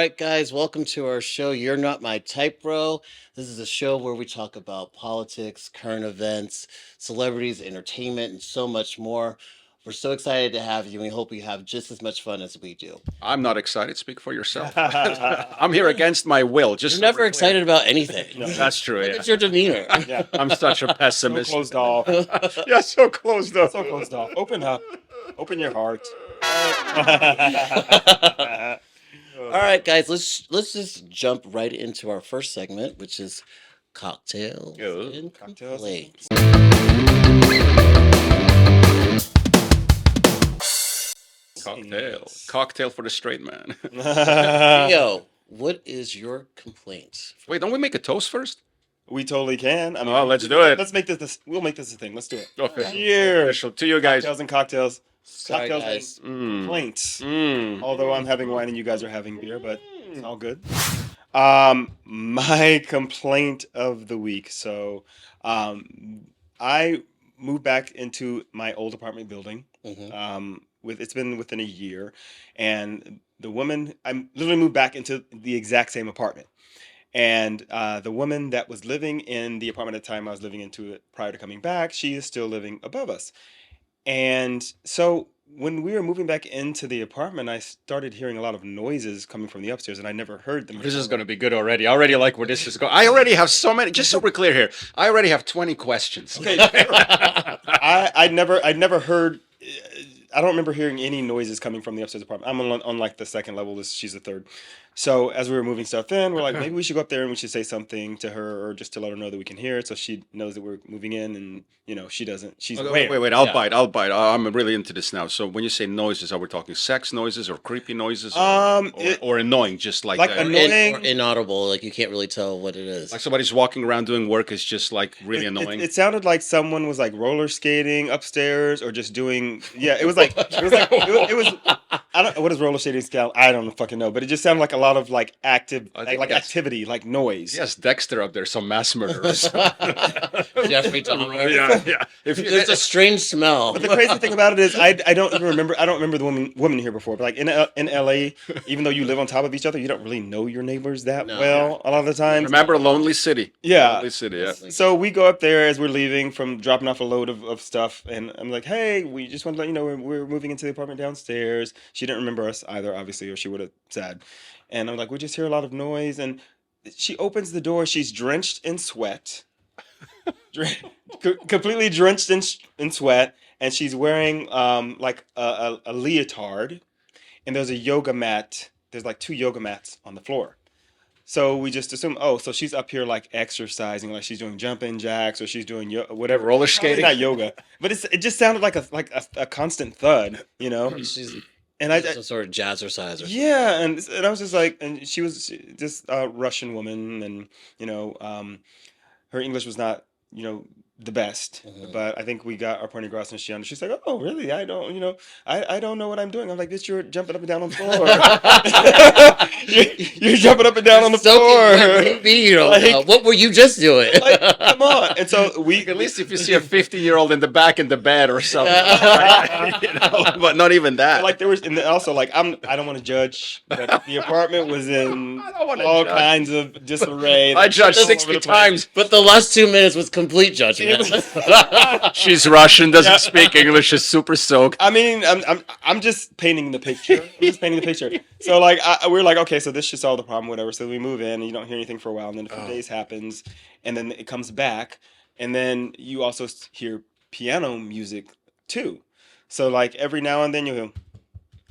right, guys, welcome to our show. You're Not My Type, Bro. This is a show where we talk about politics, current events, celebrities, entertainment, and so much more. We're so excited to have you, and we hope you have just as much fun as we do. I'm not excited. Speak for yourself. I'm here against my will. Just You're so never we're clear. excited about anything. No. That's true. Look Yeah. at your demeanor. Yeah. I'm such a So pessimist. closed off. Yeah, so closed up. So closed off. Open up. Open your heart. All right, guys, let's just jump right into our first segment, which is cocktails Yeah. and Cocktails. complaints. Cocktail for the straight man. Theo, what is your complaint? Wait, don't we make a toast first? We totally can. I mean, Oh, let's do it. Let's make this. We'll make this a thing. Let's do it. Official. Cheers. Official. To you guys. Cocktails and cocktails. Sorry, Cocktails guys. and Mm. complaints. Mm. Although I'm having wine and you guys are having beer, but it's all good. My complaint of the week. So, I moved back into my old apartment building. Mhm. It's been within a year, and the woman I'm literally moved back into the exact same apartment. And the woman that was living in the apartment at the time I was living into it prior to coming back, she is still living above us. And so when we were moving back into the apartment, I started hearing a lot of noises coming from the upstairs, and I never heard them This is before. going to be good already. I already like where this is going. I already have so many. Just so we're clear here, I already have 20 questions. Okay. I'd never heard. I don't remember hearing any noises coming from the upstairs apartment. I'm on like the second level. She's the third. So as we were moving stuff in, we're like, maybe we should go up there and we should say something to her, or just to let her know that we can hear it, so she knows that we're moving in, and she doesn't. She's Okay, aware. wait. I'll Yeah. bite. I'm really into this now. So when you say noises, are we talking sex noises or creepy noises, or annoying, just like Like uh, annoying- Or inaudible, like you can't really tell what it is. like somebody's walking around doing work is just like really annoying. It sounded like someone was like roller skating upstairs, or just doing. Yeah, it was like it was. I don't. What is roller skating scale? I don't fucking know. But it just sounded like a lot of like active, I think like yes. activity, like noise. Yes, Dexter up there, some mass murderers. Jeffrey Dahmer. yeah. If you, There's a strange smell. But the crazy thing about it is, I don't even remember. I don't remember the woman here before. But like in LA, even though you live on top of each other, you don't really know your neighbors that No. well a lot of the time. remember Lonely City? Yeah. Lonely City. Yeah. So we go up there as we're leaving from dropping off a load of stuff, and I'm like, "Hey, we just want to let you know we're moving into the apartment downstairs." She didn't remember us either, obviously, or she would have said. And I'm like, "We just hear a lot of noise." And she opens the door. She's drenched in sweat, completely drenched in sweat, and she's wearing like a leotard, and there's a yoga mat. There's like 2 yoga mats on the floor. So we just assume, oh, so she's up here like exercising, like she's doing jumping jacks, or she's doing whatever. Roller Probably skating? not yoga, but it just sounded like a constant thud, She's And I some sort of jazzercise or something. yeah, and I was just like, and she was just a Russian woman, and her English was not the best, Mhm. but I think we got our point across, and she's like, oh really? I don't I don't know what I'm doing. I'm like, bitch, you're jumping up and down on the floor. you're jumping up and down on the floor. Like- what were you just doing? Like, come on. And so we At least if you see a 50-year-old in the back in the bed or something, but not even that. like there was, and also like I don't want to judge, but the apartment was in I don't wanna all judge. kinds of disarray. I judged All over 60 the place. times. But the last 2 minutes was complete judgment. She's Russian, doesn't Yeah. speak English, is super soaked. I mean, I'm just painting the picture. I'm just painting the picture. So like we're like, okay, so this should solve the problem, whatever. So we move in, and you don't hear anything for a while, and then a few days happens, and then it comes back, and then you also hear piano music too. So like every now and then you hear.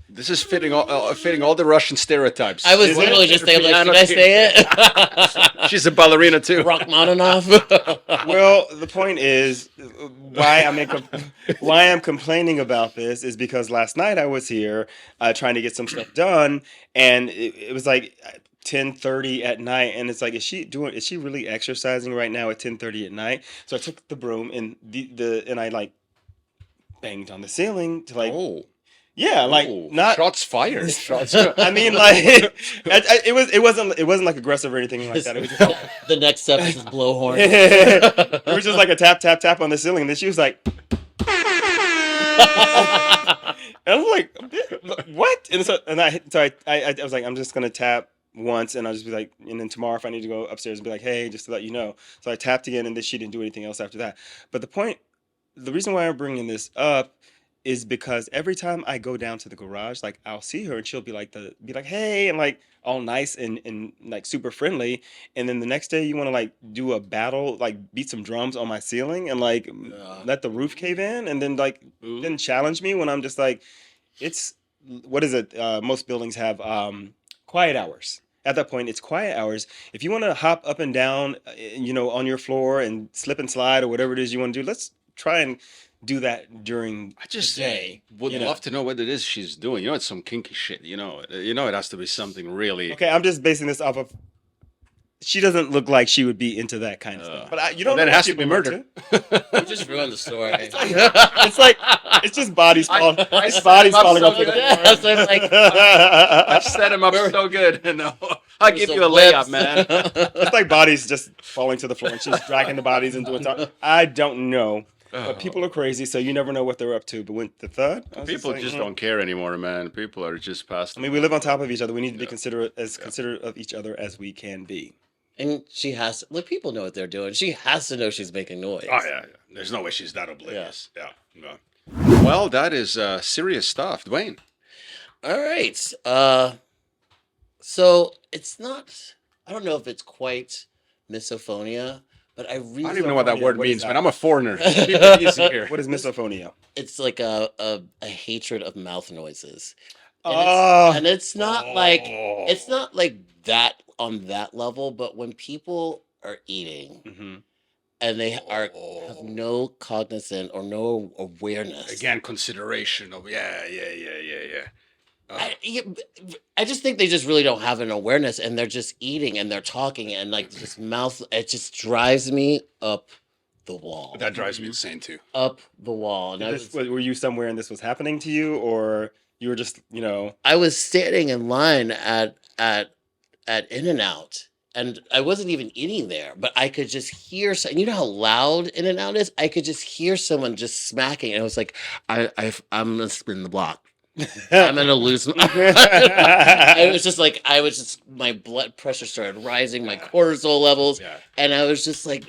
This is fitting all the Russian stereotypes. I was Is it? literally just thinking, like, Piano- should I say it? She's a ballerina too. Rachmaninoff. Well, the point is why I'm complaining about this is because last night I was here trying to get some stuff done, and it was like 10:30 at night, and it's like, is she really exercising right now at 10:30 at night? So I took the broom and and I like banged on the ceiling to like yeah, like Oh, not. shots fired. I mean, like it wasn't like aggressive or anything like that. It was just, The next step is this blowhorn. it was just like a tap tap tap on the ceiling, and then she was like. And I was like, what? And I was like, I'm just gonna tap once, and I'll just be like, and then tomorrow if I need to go upstairs and be like, hey, just to let you know. So I tapped again, and then she didn't do anything else after that. But the reason why I'm bringing this up is because every time I go down to the garage, like I'll see her and she'll be like, hey, and like all nice and like super friendly. And then the next day you want to like do a battle, like beat some drums on my ceiling and like let the roof cave in, and then like then challenge me when I'm just like, it's what is it? Most buildings have quiet hours. At that point, it's quiet hours. If you want to hop up and down, on your floor and slip and slide or whatever it is you want to do, let's try and do that during I just the day. would love to know what it is she's doing. It's some kinky shit. It has to be something really. Okay, I'm just basing this off of. She doesn't look like she would be into that kind of stuff. But you don't. Then know it has what to be people murder. You just ruined the story. It's like it's just bodies falling. It's bodies falling off the Yeah, so I'm like, I set him up so good. I'll give you a layup, man. It's like bodies just falling to the floor, and she's dragging the bodies into a top. I don't know. But people are crazy, so you never know what they're up to. But when the third, People just don't care anymore, man. People are just past. I mean, we live on top of each other. We need to be considerate of each other as we can be. and she has to, like, people know what they're doing. She has to know she's making noise. Oh yeah. There's no way she's that oblivious. Yeah. No. Well, that is serious stuff, Duane. All right. So it's not. I don't know if it's quite misophonia, but I really I don't even know what that word What is means, that? man. I'm a foreigner. Keep it easy here. What is misophonia? It's like a hatred of mouth noises. Oh. And it's not like that on that level, but when people are eating Mhm. and they have no cognizant or no awareness. Again, consideration of yeah. I just think they just really don't have an awareness, and they're just eating and they're talking and like this mouth. It just drives me up the wall. That drives me insane too. Up the wall. And Were you somewhere and this was happening to you, or you were just I was standing in line at In-N-Out, and I wasn't even eating there, but I could just hear. You know how loud In-N-Out is? I could just hear someone just smacking, and I was like, I'm gonna spin the block. I'm gonna lose. I was just my blood pressure started rising, my cortisol levels, and I was just like,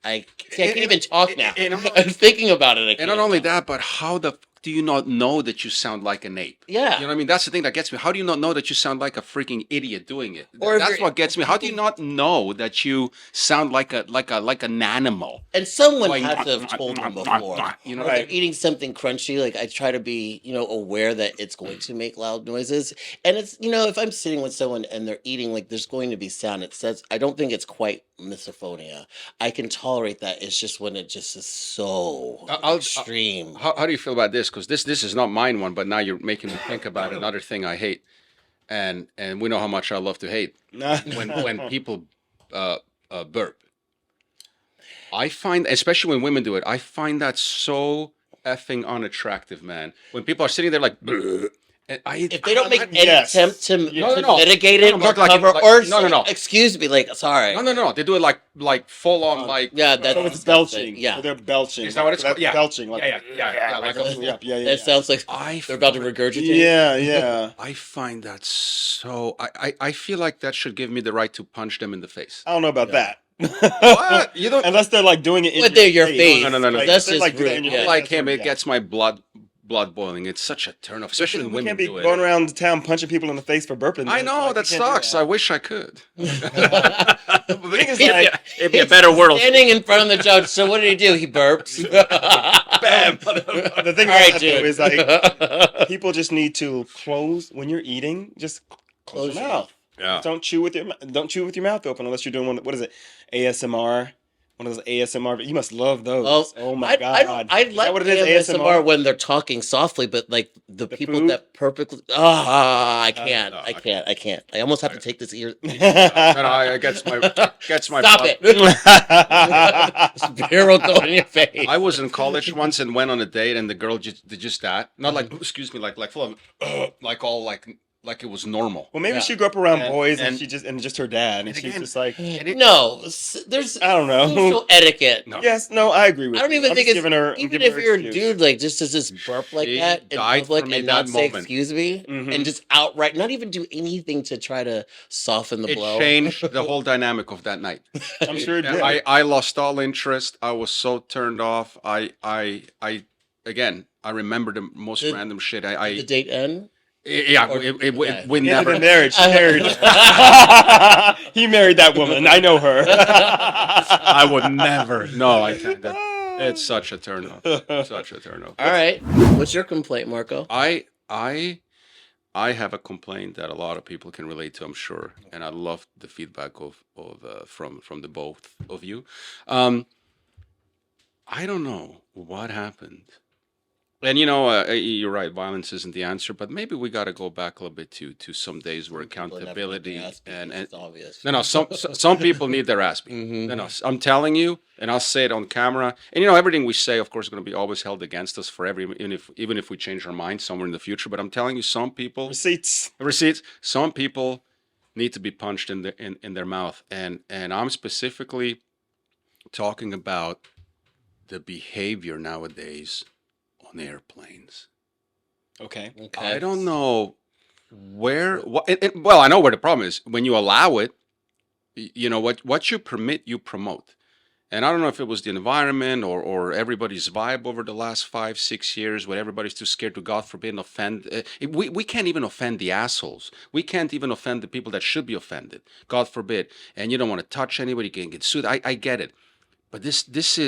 I can't even talk now. I'm thinking about it. And not only that, but how the do you not know that you sound like an ape? Yeah. You know what I mean? That's the thing that gets me. How do you not know that you sound like a freaking idiot doing it? Or that's what gets me. How do you not know that you sound like an animal? And someone Like, had to have told them before. You know, Or they're eating something crunchy. Like, I try to be, aware that it's going to make loud noises. And it's, if I'm sitting with someone and they're eating, like, there's going to be sound. It says, I don't think it's quite misophonia. I can tolerate that. It's just when it just is so extreme. How do you feel about this? Because this is not mine one, but now you're making me think about another thing I hate, and we know how much I love to hate when people burp. I find, especially when women do it, I find that so effing unattractive, man. When people are sitting there like, and if they don't make any attempt to mitigate it or like cover, no. Excuse me, like, sorry. No. They do it like full on, like that's so it's belching. Yeah, so they're belching. Is that what it's called? Yeah, belching. Like, yeah. Like That sounds like they're about to regurgitate. Yeah. I find that so. I feel like that should give me the right to punch them in the face. I don't know about that. What? You don't unless they're like doing it in your face. No. Like, That's they're, just like, doing it rude. in your Yeah. face. Like That's him, rude, it gets my blood boiling. It's such a turn off, especially when we women can't be do it. going around town punching people in the face for burping. I know, Like, that we can't do sucks. that. I wish I could. The thing is, like, It'd be a better world. Standing in front of the judge. So what did he do? He burped. Bam. the thing All right, about that, dude. though, is like people just need to close when you're eating. Just close your mouth. Yeah. Don't chew with your mouth open unless you're doing what is it? ASMR. One of those ASMR. You must love those. Oh my god! I Is that like what it is, ASMR when they're talking softly, but like the people food? that perfectly. I can't. I almost have to take this ear. No, it gets my Stop blood. it! Beer will go in your face. I was in college once and went on a date, and the girl just did just that. Not like excuse me, like full of like all like like it was normal. Well, maybe Yeah. she grew up around And- boys and and- she just her dad, and and she's again- just like, No, there's I don't know. social etiquette. No. yes, no, I agree with I don't you. even I'm think just it's giving her, I'm even giving if her you're a excuse. dude, like just to just burp like She that in died public for me and that not say moment. excuse me Mhm. and just outright not even do anything to try to soften the It blow. changed the whole dynamic of that night. I'm sure it did. I lost all interest. I was so turned off. Again, I remember the most Did- random shit. Did the date end? Yeah, Or- okay. we Into never. the marriage. She married. He married that woman. I know her. I would never. No, I can't. It's such a turn off. Such a turn off. All right. What's your complaint, Marco? I have a complaint that a lot of people can relate to, I'm sure, and I love the feedback from the both of you. I don't know what happened, and you're right. Violence isn't the answer, but maybe we got to go back a little bit to some days where People are never accountability gonna ask because and it's obvious. no, some people need their ass beat. Mhm. No, I'm telling you, and I'll say it on camera. And everything we say, of course, is going to be always held against us forever, even if we change our mind somewhere in the future. But I'm telling you, some people Receipts. receipts. Some people need to be punched in their mouth, and I'm specifically talking about the behavior nowadays on airplanes. Okay. Okay. I don't know well, I know where the problem is. When you allow it, what you permit, you promote. And I don't know if it was the environment or everybody's vibe over the last 5-6 years, where everybody's too scared to, God forbid, offend. We can't even offend the assholes. We can't even offend the people that should be offended. God forbid. And you don't want to touch anybody, you can get sued. I get it. But this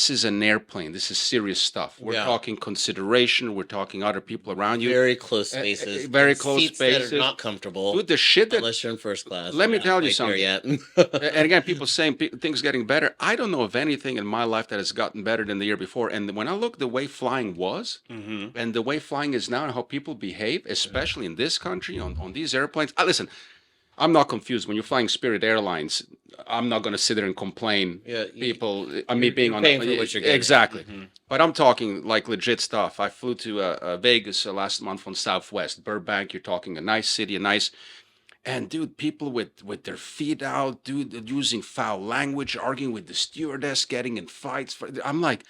is an airplane. This is serious stuff. We're Yeah. talking consideration. We're talking other people around you. Very close spaces. very and close seats that spaces. are not comfortable. Dude, the shit that Unless you're in first class. Let me We're tell not you quite there something. Yet. And again, people saying things getting better. I don't know of anything in my life that has gotten better than the year before. And when I look the way flying was Mm-hmm. and the way flying is now and how people behave, especially in this country on these airplanes. Listen, I'm not confused. When you're flying Spirit Airlines, I'm not going to sit there and complain. Yeah, People, me being you're on paying for what you're getting. exactly. Mhm. But I'm talking like legit stuff. I flew to Vegas last month on Southwest Burbank. You're talking a nice city, and dude, people with their feet out, dude, using foul language, arguing with the stewardess, getting in fights. I'm like,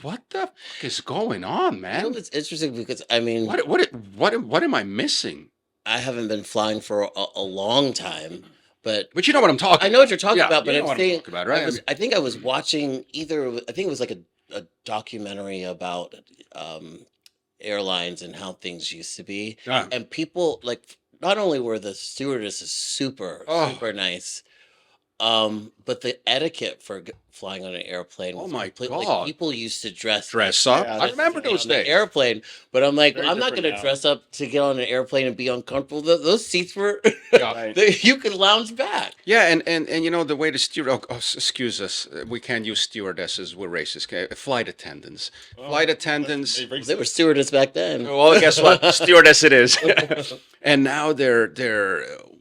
what the fuck is going on, man? It's interesting because I mean, What am I missing? I haven't been flying for a long time, but But you know what I'm talking. I know what you're talking Yeah, about. But you I'm know what I'm saying, talking about, right? I think I was watching I think it was like a documentary about airlines and how things used to be, Yeah. and people like not only were the stewardesses super Oh. super nice, but the etiquette for flying on an airplane. Oh was my complete- God. Like, people used to dress up. Yeah, I remember to get those on the days. airplane, but I'm like, Very I'm not going different to now. dress up to get on an airplane and be uncomfortable. Those seats were, Yeah. Right. you could lounge back. Yeah, and the way the excuse us, we can't use stewardesses. We're racist. Okay? Flight attendants. Flight attendants. They were stewardess back then. Well, guess what? Stewardess it is. And now they're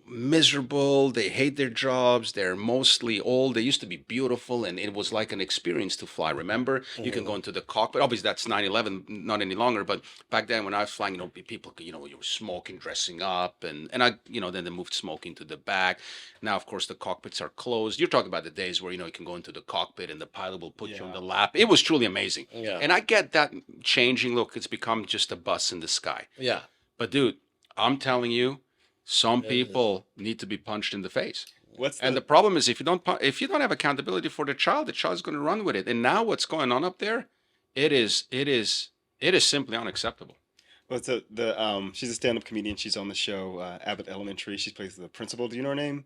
miserable. They hate their jobs. They're mostly old. They used to be beautiful, and it was like an experience to fly. Remember, you can go into the cockpit. Obviously, that's 9/11, not any longer. But back then, when I was flying, people, you were smoking, dressing up, and I, then they moved smoking to the back. Now, of course, the cockpits are closed. You're talking about the days where you can go into the cockpit and the pilot will put you on Yeah. the lap. It was truly amazing. Yeah. And I get that changing. Look, it's become just a bus in the sky. Yeah. But dude, I'm telling you, some Yeah. people need to be punched in the face. What's And the problem is, if you don't have accountability for the child's going to run with it. And now, what's going on up there? It is simply unacceptable. what's she's a stand-up comedian. She's on the show Abbott Elementary. She plays the principal. Do you know her name?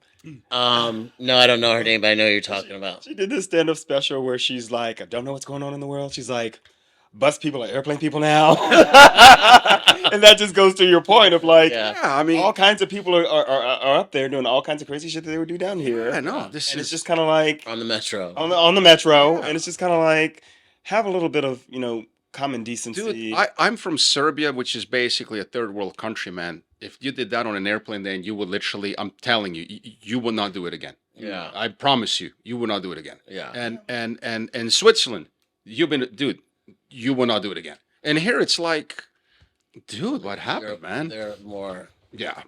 No, I don't know her name, but I know who you're talking about. She did this stand-up special where she's like, I don't know what's going on in the world. She's like, bus people are airplane people now. And that just goes to your point of like, Yeah. Yeah, I mean, all kinds of people are up there doing all kinds of crazy shit that they would do down here. yeah, no, this And is it's just kind of like On the metro. on the metro, Yeah. and it's just kind of like have a little bit of common decency. dude. I'm from Serbia, which is basically a third world country, man. If you did that on an airplane, then you would literally, I'm telling you, you would not do it again. Yeah. I promise you, you would not do it again. Yeah. And Switzerland, dude, you will not do it again. And here it's like, Dude, what happened, man? They're more. Yeah.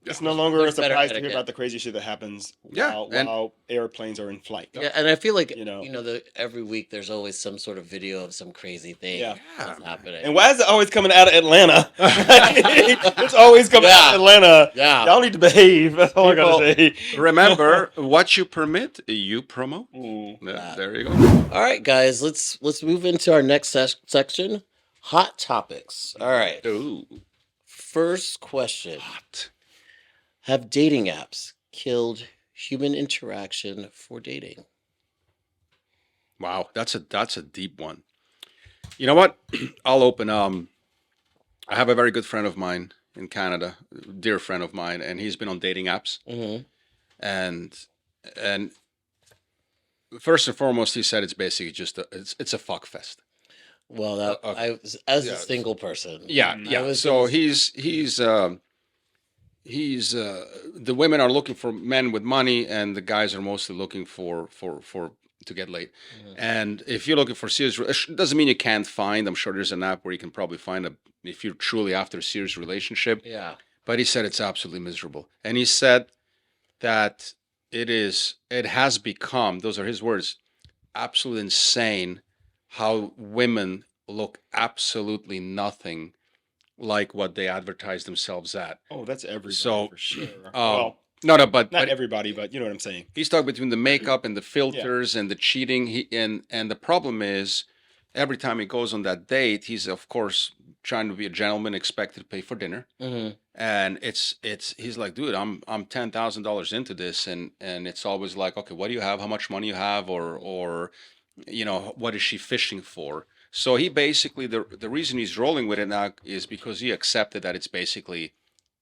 It's no longer a There's better surprise to hear etiquette. about the crazy shit that happens Yeah, while airplanes are in flight. Yeah, and I feel like You know. every week there's always some sort of video of some crazy thing Yeah. that's happening. And why is it always coming out of Atlanta? It's always coming out of Atlanta. Yeah. Y'all need to behave. That's all I People- gotta say. Remember, what you permit, you promote. Mm. Yeah, there you go. All right, guys, let's move into our next section, hot topics. All right, Ooh, first question: hot. have dating apps killed human interaction for dating? Wow, that's a deep one. You know what? I'll open. I have a very good friend of mine in Canada, dear friend of mine, and he's been on dating apps. Mm-hmm. And first and foremost, he said it's basically just it's a fuck fest. Well, that as a single person, Yeah, I yeah. was So gonna- he's the women are looking for men with money, and the guys are mostly looking for to get laid. Mhm. And if you're looking for serious, it doesn't mean you can't find. I'm sure there's an app where you can probably find if you're truly after a serious relationship. yeah, But he said it's absolutely miserable, and he said that it has become, those are his words, absolutely insane how women look absolutely nothing like what they advertise themselves at. Oh, that's everybody So, for sure. No, but not everybody, but you know what I'm saying. he's talking between the makeup and the filters and the cheating. And the problem is, every time he goes on that date, he's of course trying to be a gentleman, expected to pay for dinner. mm-hmm. And he's like, dude, I'm $10,000 into this, and it's always like, okay, what do you have? How much money you have, or what is she fishing for? So he basically the reason he's rolling with it now is because he accepted that it's basically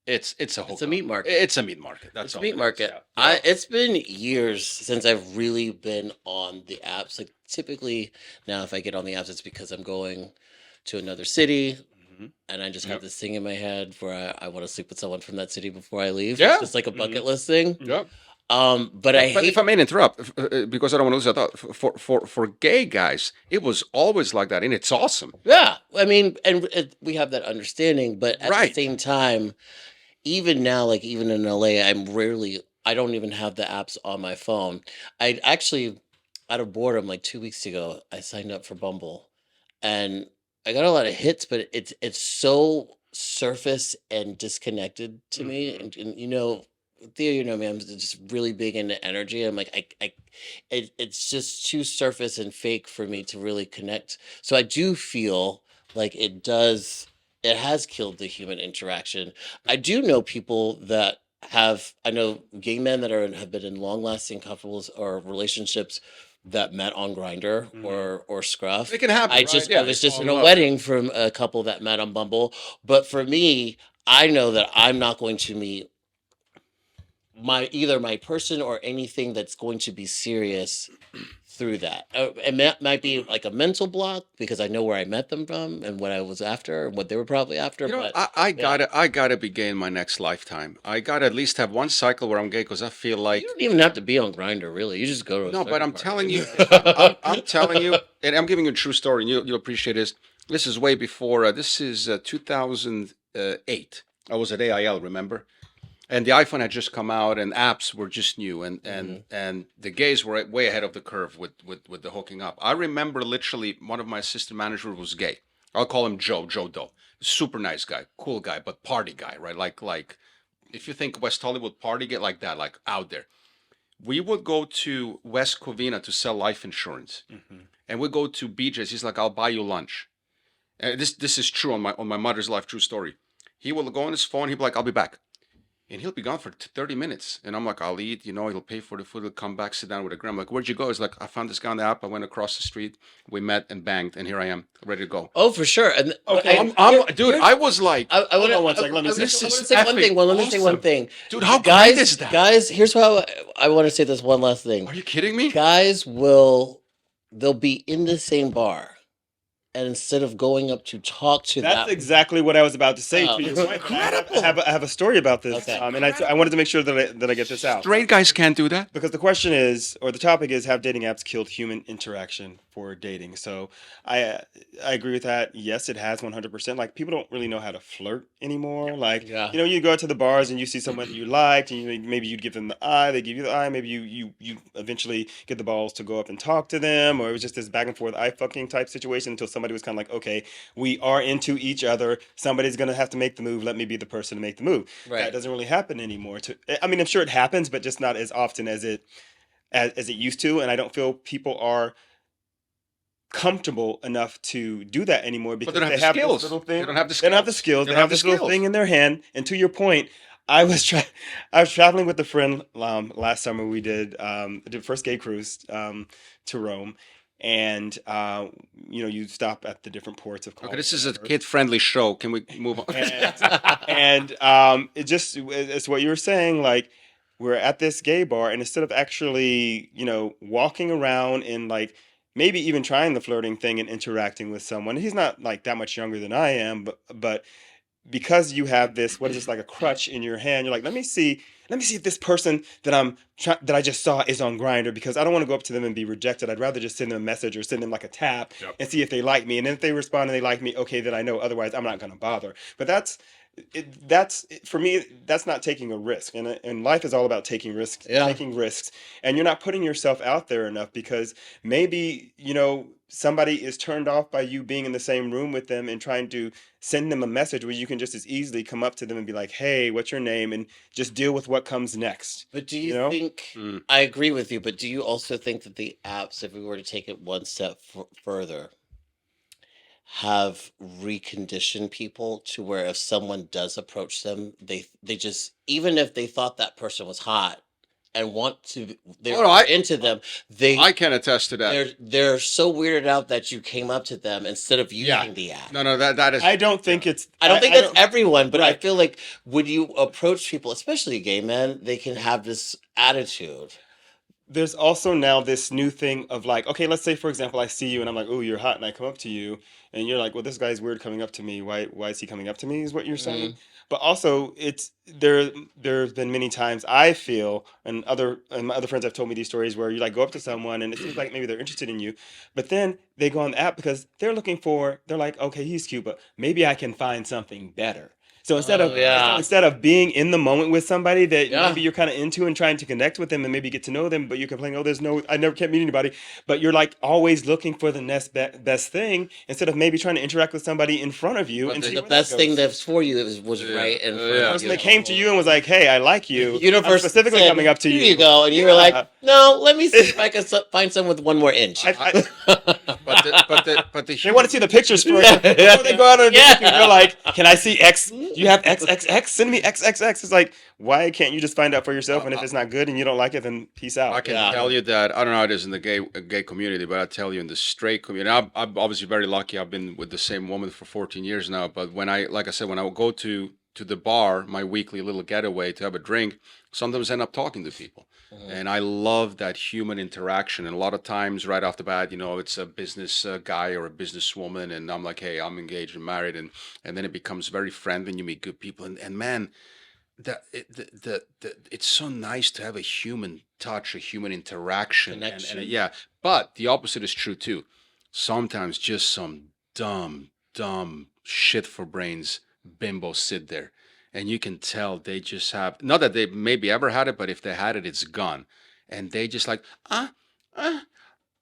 it's a It's a meat market. It's a meat market. That's It's a all meat it is, market. yeah. It's been years since I've really been on the apps. Like typically now, if I get on the apps, it's because I'm going to another city, Mhm. and I just Yep. have this thing in my head where I want to sleep with someone from that city before I leave. Yeah. It's just like a bucket list thing. Yep. But I But hate. if I may interrupt, because I don't want to lose that thought, for gay guys, it was always like that, and it's awesome. Yeah, I mean, and we have that understanding, but at Right. the same time, even now, like even in LA, I don't even have the apps on my phone. I actually, out of boredom, like 2 weeks ago, I signed up for Bumble, and I got a lot of hits, but it's so surface and disconnected to me. Mhm. And Theo, you know me, I'm just really big into energy. I'm like, it's just too surface and fake for me to really connect. So I do feel like it has killed the human interaction. I do know people that I know gay men that have been in long lasting couples or relationships that met on Grinder Mhm. or Scruff. It can happen. I right? just Yeah, I was it's just all in a love. wedding from a couple that met on Bumble, but for me, I know that I'm not going to meet either my person or anything that's going to be serious through that. It might be like a mental block because I know where I met them from and what I was after and what they were probably after. You know, But I gotta be gay in my next lifetime. I gotta at least have one cycle where I'm gay because I feel like you don't even have to be on Grinder, really. You just go to a no, but circle I'm party. telling you, I'm telling you, and I'm giving you a true story, and you'll appreciate this. This is way before. This is 2008. I was at AIL, remember? And the iPhone had just come out, and apps were just new, and the gays were way ahead of the curve with the hooking up. I remember literally one of my assistant managers was gay. I'll call him Joe Doe. Super nice guy, cool guy, but party guy, right? Like if you think West Hollywood party, get like that, like out there. We would go to West Covina to sell life insurance, Mhm. and we'd go to BJ's. He's like, "I'll buy you lunch." And this is true on my mother's life, true story. He will go on his phone. He'll be like, "I'll be back." And he'll be gone for 30 minutes. And I'm like, I'll eat, he'll pay for the food. He'll come back, sit down with a gram. I'm like, where'd you go? He's like, I found this guy on the app. I went across the street. We met and banged. And here I am, ready to go. Oh, for sure. And Okay. Dude, I was like, I want Hold on one second, let me to say this is say one thing. Let me say one awesome. thing. dude, how Guys, great is that? guys, here's how I want to say this one last thing. Are you kidding me? Guys they'll be in the same bar and instead of going up to talk to That's that, exactly what I was about to say Oh. to your It's point. But incredible. I have a story about this, Okay. and I wanted to make sure that I get this out. Straight guys can't do that. Because the question is, or the topic is, have dating apps killed human interaction for dating? So I I agree with that. Yes, it has 100%. Like people don't really know how to flirt anymore. Like Yeah. you go out to the bars and you see someone that you liked, and maybe you'd give them the eye, they give you the eye. Maybe you eventually get the balls to go up and talk to them, or it was just this back and forth eye fucking type situation until somebody was kind of like, okay, we are into each other. Somebody's gonna have to make the move. Let me be the person to make the move. That Right. doesn't really happen anymore. I mean, I'm sure it happens, but just not as often as it used to. And I don't feel people are comfortable enough to do that anymore But because they don't have they the have this skills. little They thing. don't have the They don't have the skills. skills. They They don't have have the this little skills. thing in their hand. And to your point, I was traveling with a friend last summer. We did the first gay cruise to Rome. And you stop at the different ports of call. Okay, this is a kid-friendly show. Can we move on? And it's what you were saying, like we're at this gay bar and instead of actually walking around and like maybe even trying the flirting thing and interacting with someone, he's not like that much younger than I am, but because you have this, what is this, like a crutch in your hand, you're like, let me see if this person that I just saw is on Grinder, because I don't want to go up to them and be rejected. I'd rather just send them a message or send them like a tap. Yep. And see if they like me, and then if they respond and they like me, okay, then I know. Otherwise I'm not going to bother. But for me, that's not taking a risk, and life is all about taking risks. Yeah. Taking risks, and you're not putting yourself out there enough, because maybe somebody is turned off by you being in the same room with them and trying to send them a message where you can just as easily come up to them and be like, hey, what's your name, and just deal with what comes next. But do You you know? think, Mm. I agree with you, but do you also think that the apps, if we were to take it one step further, have reconditioned people to where if someone does approach them, they just, even if they thought that person was hot and they're Oh, no, into them, they I can attest to that. they're so weirded out that you came up to them instead of using Yeah. the app. No, that is. I don't think it's. I don't think that's don't- everyone, but I Right. feel like when you approach people, especially gay men, they can have this attitude. There's also now this new thing of like, okay, let's say for example, I see you and I'm like, oh, you're hot, and I come up to you, and you're like, well, this guy's weird coming up to me. Why is he coming up to me? Is what you're saying. But also, it's there's been many times I feel, and my other friends have told me these stories where you like go up to someone and it seems like maybe they're interested in you, but then they go on the app because they're like, okay, he's cute, but maybe I can find something better. So Oh, yeah. instead of being in the moment with somebody that Yeah. maybe you're kind of into and trying to connect with them and maybe get to know them, but you complain, oh, I never can't meet anybody. But you're like always looking for the next best thing instead of maybe trying to interact with somebody in front of you But and see the where best that thing goes. that's for you was Yeah. right in front Yeah. The of person you. that came to you and was like, hey, I like you. The universe I'm specifically said, coming up to you. Here you go, and you were like, no, let me see if I can find someone with one more inch. But the They want to see the pictures first Yeah. before they go out on a date. Yeah. You're like, can I see X? Do you have XXX? Send me XXX. It's like, why can't you just find out for yourself? And if it's not good and you don't like it, then peace out. I can Yeah. tell you that I don't know how it is in the gay community, but I tell you in the straight community, I'm obviously very lucky. I've been with the same woman for 14 years now. But like I said, when I would go to the bar, my weekly little getaway to have a drink, sometimes I end up talking to people. And I love that human interaction. And a lot of times, right off the bat, it's a business guy or a businesswoman, and I'm like, hey, I'm engaged and married, and then it becomes very friendly, and you meet good people, and man, it's so nice to have a human touch, a human interaction, Connection. and yeah. But the opposite is true too. Sometimes just some dumb shit for brains bimbos sit there, and you can tell they just have, not that they maybe ever had it, but if they had it, it's gone, and they just like uh uh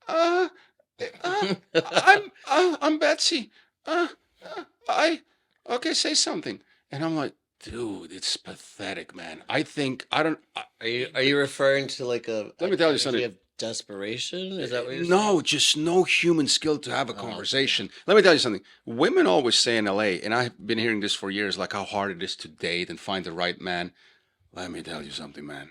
uh, I'm Betsy. I okay, say something, and I'm like, dude, it's pathetic, man. I don't. Are you referring to like a Let me tell you energy something. of desperation? Is that what you're saying? No, just no human skill to have a conversation. Let me tell you something. Women always say in LA, and I've been hearing this for years, like how hard it is to date and find the right man. Let me tell you something, man.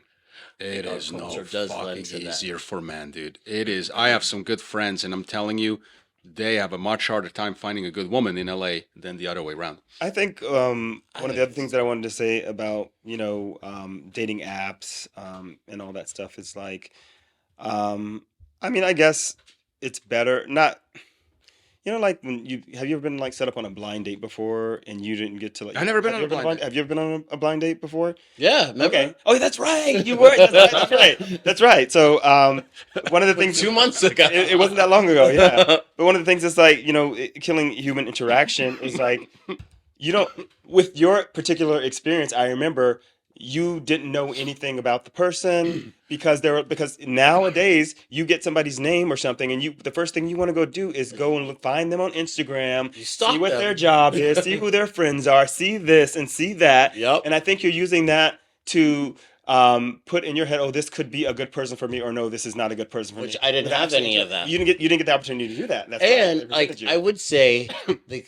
It Our is no culture does lend fucking to that. easier for men, dude. It is. I have some good friends, and I'm telling you, they have a much harder time finding a good woman in LA than the other way around. I think one of the other things that I wanted to say about dating apps and all that stuff is like, I mean, I guess it's better not. like when have you ever been like set up on a blind date before and you didn't get to like? I've never been on a blind date. Have you ever been on a blind date before? Yeah, remember? Okay. Oh, that's right. You were. That's right. That's right. That's right. So, one of the things 2 months ago. it wasn't that long ago. Yeah. But one of the things is like killing human interaction is like you don't with your particular experience. I remember you didn't know anything about the person because nowadays you get somebody's name or something and the first thing you want to go do is go and find them on Instagram, You stalk see what them. their job is, see who their friends are, see this and see that. Yep. And I think you're using that to put in your head, oh, this could be a good person for me, or no, this is not a good person for me. Which I didn't have any of that. You didn't get the opportunity to do that. That's And right. like I would say, like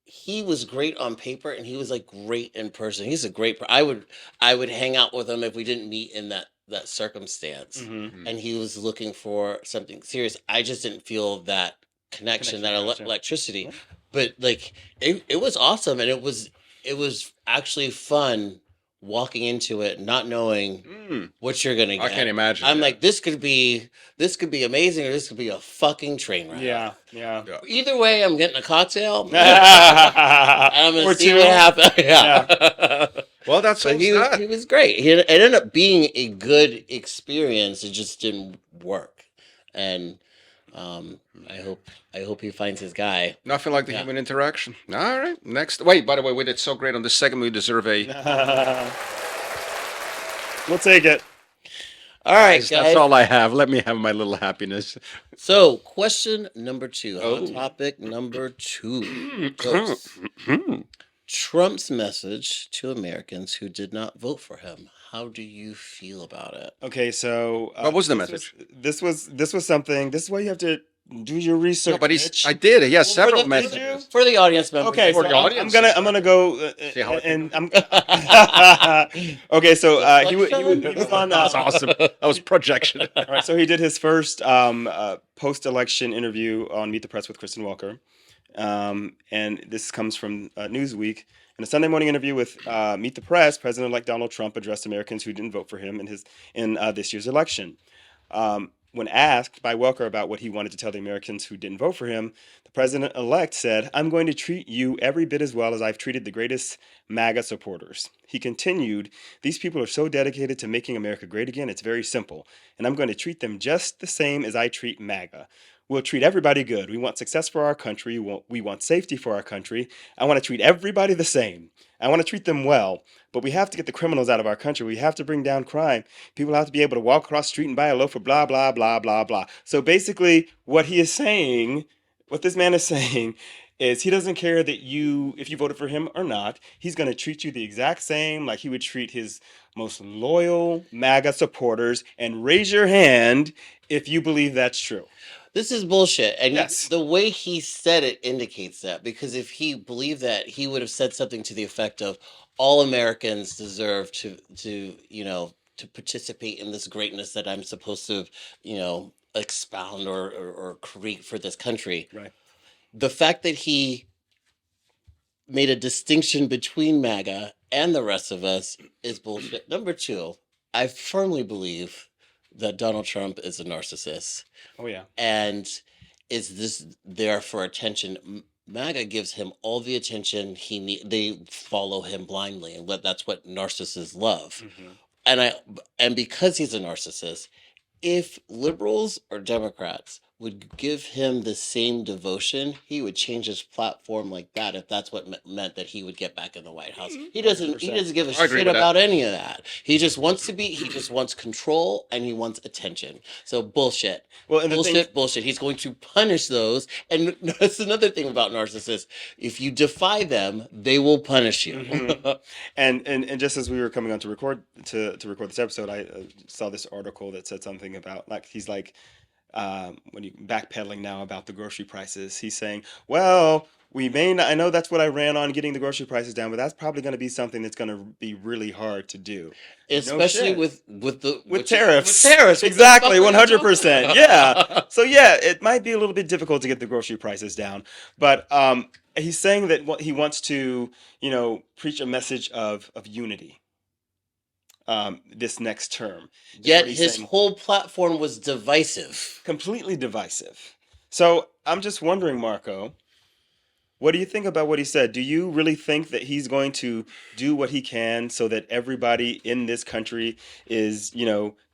he was great on paper, and he was like great in person. He's a great. I would hang out with him if we didn't meet in that circumstance, Mm-hmm. and he was looking for something serious. I just didn't feel that connection, that Gotcha. electricity. Yeah. But like it was awesome, and it was actually fun walking into it not knowing what you're gonna get. I can't imagine. I'm like, this could be amazing, or this could be a fucking train wreck. Yeah. Either way, I'm getting a cocktail. I'm gonna Or see two. what happens. Yeah. Well, that's But he was great. It ended up being a good experience. It just didn't work, and I hope he finds his guy. Nothing like the Yeah. human interaction. All right, next. Wait, by the way, we did so great on this segment. We deserve a. We'll take it. All right, That's guys. all I have. Let me have my little happiness. So, question number 2. Oh. Topic number 2 goes, Trump's message to Americans who did not vote for him. How do you feel about it? Okay, so What was the this message? This was something. This is why you have to do your research. No, but Mitch. I did. He has For several the- messages. For the audience members. Okay, For so the I'm audience. gonna go See how it and I'm. Okay, so he was on. That's awesome. That was projection. All right, so he did his first post-election interview on Meet the Press with Kristen Welker, and this comes from Newsweek. In a Sunday morning interview with Meet the Press, President-elect Donald Trump addressed Americans who didn't vote for him in this year's election. When asked by Welker about what he wanted to tell the Americans who didn't vote for him, the president-elect said, "I'm going to treat you every bit as well as I've treated the greatest MAGA supporters." He continued, "These people are so dedicated to making America great again, it's very simple, and I'm going to treat them just the same as I treat MAGA. We'll treat everybody good. We want success for our country. We want safety for our country. I want to treat everybody the same. I want to treat them well. But we have to get the criminals out of our country. We have to bring down crime. People have to be able to walk across the street and buy a loaf of blah, blah, blah, blah, blah." So basically, what this man is saying is he doesn't care that if you voted for him or not, he's going to treat you the exact same like he would treat his most loyal MAGA supporters. And raise your hand if you believe that's true. This is bullshit. And Yes. the way he said it indicates that. Because if he believed that, he would have said something to the effect of, all Americans deserve to participate in this greatness that I'm supposed to, expound or create for this country. Right. The fact that he made a distinction between MAGA and the rest of us is bullshit. Number 2, I firmly believe that Donald Trump is a narcissist Oh, yeah. and is this there for attention. MAGA gives him all the attention he need. They follow him blindly, and that's what narcissists love. And because he's a narcissist, if liberals or Democrats would give him the same devotion, he would change his platform like that if that's what meant that he would get back in the White House. He doesn't give a I agree shit with that. about any of that. He just wants control, and he wants attention. So bullshit. Well, and the thing- Bullshit. He's going to punish those. And that's another thing about narcissists. If you defy them, they will punish you. And just as we were coming on to record this episode, I saw this article that said something about he's like when you backpedaling now about the grocery prices. He's saying, well, we may not, I know that's what I ran on, getting the grocery prices down, but that's probably going to be something that's going to be really hard to do. Especially shit. with Tariffs. With tariffs. Exactly, What the fuck are you 100%. talking Yeah. about? So yeah, it might be a little bit difficult to get the grocery prices down, but he's saying that he wants to, preach a message of unity. This next term. is Yet what he's his saying. whole platform was divisive. Completely divisive. So I'm just wondering, Marco, what do you think about what he said? Do you really think that he's going to do what he can so that everybody in this country is,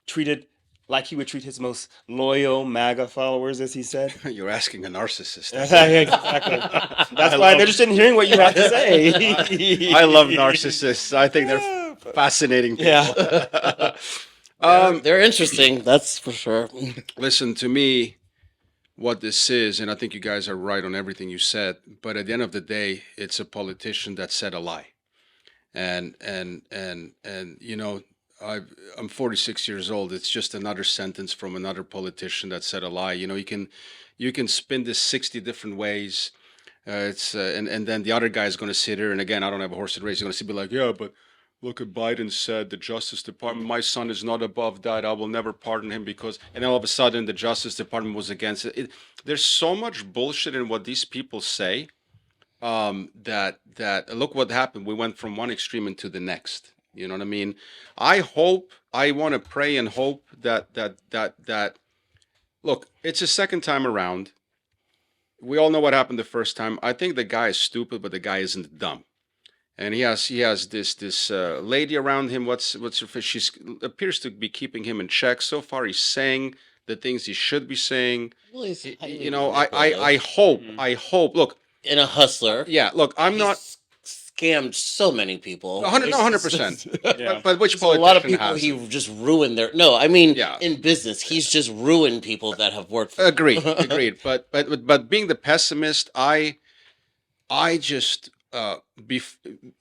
treated like he would treat his most loyal MAGA followers, as he said? You're asking a narcissist. Exactly. That's I why I'm love- interested in hearing what you have to say. I love narcissists. I think they're Yeah, fascinating people. yeah. They're interesting, that's for sure. Listen, to me, what this is, and I think you guys are right on everything you said, but at the end of the day, it's a politician that said a lie. And I'm 46 years old. It's just another sentence from another politician that said a lie. You can spin this 60 different ways. And then the other guy is going to sit here, and again, I don't have a horse to race. He's going to be like, yeah, but look at Biden said the Justice Department. My son is not above that. I will never pardon him because. And then all of a sudden, the Justice Department was against it. There's so much bullshit in what these people say. That look what happened. We went from one extreme into the next. You know what I mean? I want to pray and hope that. Look, it's a second time around. We all know what happened the first time. I think the guy is stupid, but the guy isn't dumb. And he has this lady around him. What's her face? She appears to be keeping him in check. So far, he's saying the things he should be saying. Well, he's highly I hope. I hope. Look, in a hustler. yeah. Look, I'm not. Scammed so many people. 100%. Yeah. But which So a lot of politician people has? he just ruined their. No, I mean Yeah. in business, he's just ruined people that have worked for him. Agreed. But being the pessimist, I just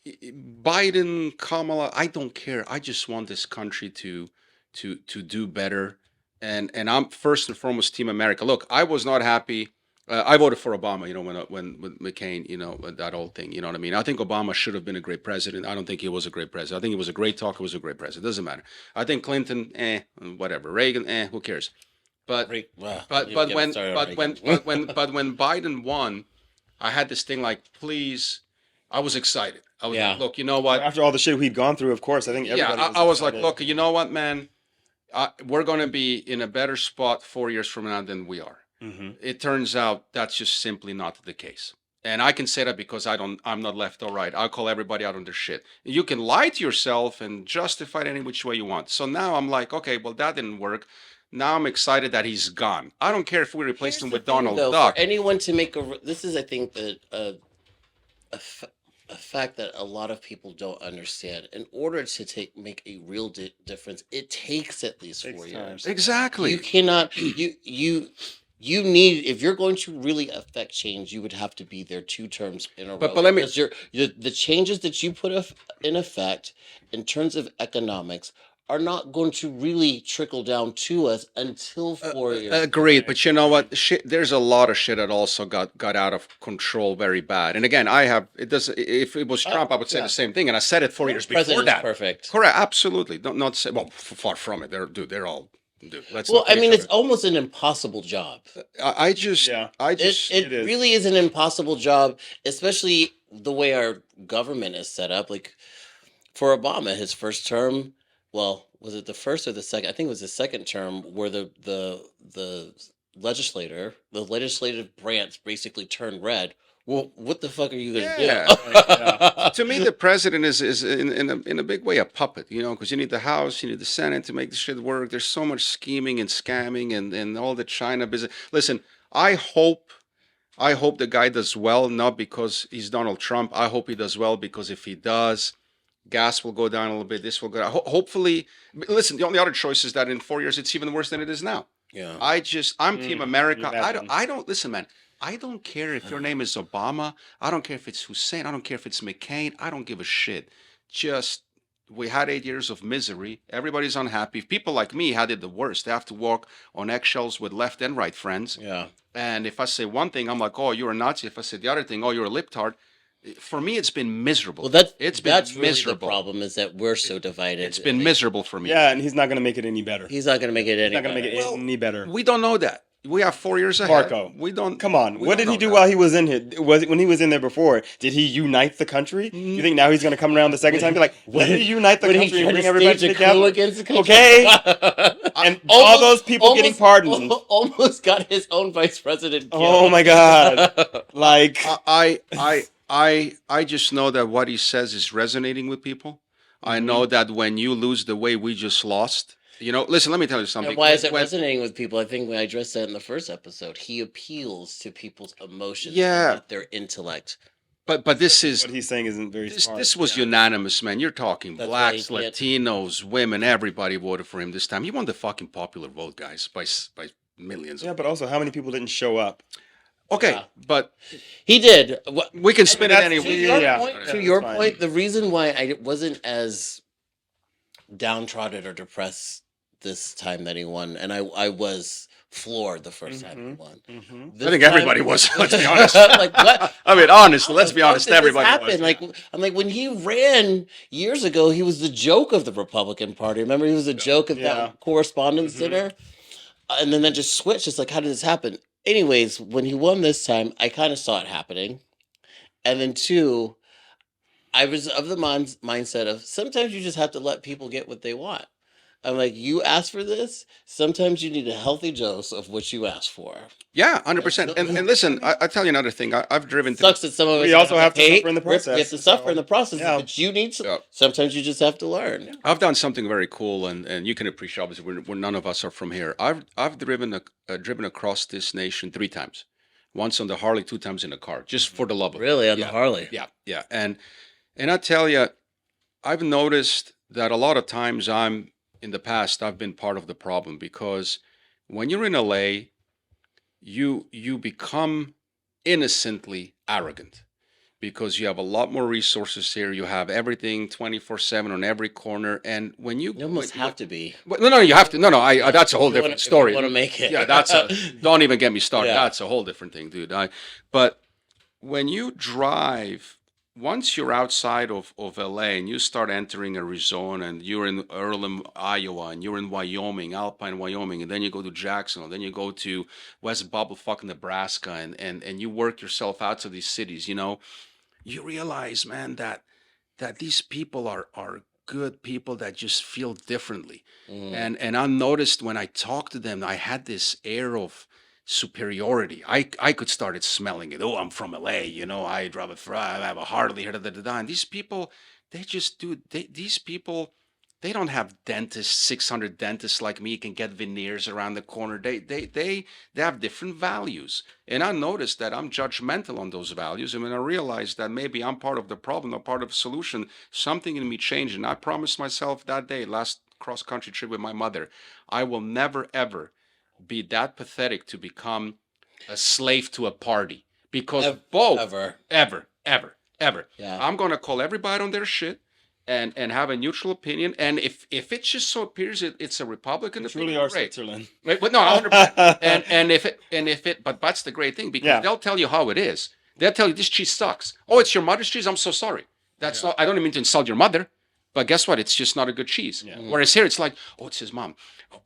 Biden, Kamala, I don't care. I just want this country to do better, and I'm first and foremost Team America. Look, I was not happy. I voted for Obama, when McCain, that whole thing, you know what I mean? I think Obama should have been a great president. I don't think he was a great president. I think he was a great talker, was a great president. Doesn't matter. I think Clinton, whatever. Reagan, who cares? But Well, but you but get when started but on when Reagan. but when Biden won, I had this thing like, please, I was excited. I was Yeah. like, look, you know what? After all the shit we'd gone through, of course, I think Yeah, everybody I was like, excited. look, you know what, man? We're going to be in a better spot 4 years from now than we are. Mhm. It turns out that's just simply not the case. And I can say that because I'm not left or right. I'll call everybody out on their shit. You can lie to yourself and justify it any which way you want. So now I'm like, okay, well, that didn't work. Now I'm excited that he's gone. I don't care if we replace Here's him the with thing, Donald though, Duck. For anyone to make this is, I think, that a fact that a lot of people don't understand. In order to make a real difference, it takes at least Takes 4 time. years. Exactly. You cannot. You need, if you're going to really affect change, you would have to be there 2 terms in a But row. let me- because the changes that you put in effect in terms of economics are not going to really trickle down to us until 4 years. Agreed, but you know what? Shit, there's a lot of shit that also got out of control very bad. And again, it does. If it was Trump, I would say yeah. the same thing, and I said it 4 years before President's that. perfect. Correct, absolutely. Don't not say. Well, far from it. They're all. Dude, let's Well, not I kid mean, each it's almost an impossible job. other. I just, Yeah. I It, just. it It is. really is an impossible job, especially the way our government is set up. Like for Obama, his first term, well, was it the first or the second? I think it was the second term where the legislative branch basically turned red. Well, what the fuck are you gonna Yeah. do? To me, the president is in a big way a puppet, because you need the House, you need the Senate to make the shit work. There's so much scheming and scamming and all the China business. Listen, I hope the guy does well, not because he's Donald Trump. I hope he does well because if he does, gas will go down a little bit. This will go down. Hopefully, listen. The only other choice is that in 4 years it's even worse than it is now. Yeah. I'm Team America. imagine. I don't listen, man. I don't care if your name is Obama. I don't care if it's Hussein. I don't care if it's McCain. I don't give a shit. Just we had 8 years of misery. Everybody's unhappy. People like me had it the worst. They have to walk on eggshells with left and right friends. Yeah. And if I say one thing, I'm like, oh, you're a Nazi. If I say the other thing, oh, you're a libtard. For me, it's been miserable. Well, that's been really miserable. the problem is that we're so divided. It's been miserable for me. Yeah, and he's not going to make it any better. He's not going to make it any. He's not going to make it better. any better. We don't know that. We have 4 years ahead. Marko, We don't. Come on. we What don't did he know do that. while he was in here? Was it when he was in there before? Did he unite the country? You think now he's going to come around the second time and be like, let me unite the When he country and tried bring to everybody stage a coup together? against the country. Okay. And all those people getting pardoned. Almost got his own vice president killed. Oh my God. Like, I just know that what he says is resonating with people. I know that when you lose the way we just lost, listen, let me tell you something. And why is it resonating with people? I think when I addressed that in the first episode, he appeals to people's emotions, Yeah. not their intellect. But this is what he's saying isn't very smart. this was unanimous, man. You're talking That's why blacks, he can't- Latinos, women, everybody voted for him this time. He won the fucking popular vote, guys, by millions. Yeah, but also, how many people didn't show up? Okay, Yeah. but He did. we can spin it that's- any To way. your Yeah. point, Yeah, to your that's fine. point, the reason why I wasn't as downtrodden or depressed this time that he won, and I was floored the first time he won. Mm-hmm. I think everybody was. Let's be honest. Like what? I mean, honestly, let's How be the fuck honest. did this Everybody happen? was. Like I'm like when he ran years ago, he was the joke of the Republican Party. Remember, he was a joke at Yeah. that correspondence Mhm. dinner, and then that just switched. It's like, how did this happen? Anyways, when he won this time, I kind of saw it happening, and then two, I was of the mindset of sometimes you just have to let people get what they want. I'm like, you asked for this. Sometimes you need a healthy dose of what you asked for. Yeah, 100%. And listen, I tell you another thing. I've driven to Sucks that some of us We also have to pay, suffer in the We have process, to suffer in the process, yeah. but you need to. Yeah. Sometimes you just have to learn. I've done something very cool, and you can appreciate. Obviously, we're none of us are from here. I've driven across this nation 3 times. Once on the Harley, 2 times in a car, just for the love of it. Really, on Yeah. the Harley. Yeah, and I tell you, I've noticed that a lot of times in the past I've been part of the problem, because when you're in LA, you become innocently arrogant, because you have a lot more resources here. You have everything 24/7 on every corner, and when you You almost have to be. no, you have to. No, that's a whole If you different wanna- story. If you want to make it. Yeah, don't even get me started. Yeah. That's a whole different thing, dude. But when you drive, once you're outside of LA and you start entering Arizona, and you're in Earlham, Iowa, and you're in Wyoming, Alpine, Wyoming, and then you go to Jacksonville, then you go to West Bubblefuck, Nebraska, and you work yourself out to these cities, you realize, man, that these people are good people that just feel differently. Mm. And I noticed when I talked to them, I had this air of superiority. I could start smelling it. Oh, I'm from LA, I drive I have a Harley here, and these people, they just do. These people, they don't have dentists, 600 dentists like me can get veneers around the corner. They have different values, and I noticed that I'm judgmental on those values. And when I realized that maybe I'm part of the problem, or part of the solution, something in me changed. And I promised myself that day, last cross country trip with my mother, I will never ever be that pathetic to become a slave to a party, because ever. Yeah. I'm gonna call everybody on their shit and have a neutral opinion. And if it just so appears it's a Republican You opinion, truly are great. Switzerland. Right, but no, 100%. But that's the great thing, because they'll tell you how it is. They'll tell you this cheese sucks. Oh, it's your mother's cheese. I'm so sorry. That's not. I don't even mean to insult your mother, but guess what? It's just not a good cheese. Yeah. Whereas here, it's like, oh, it's his mom. Oh,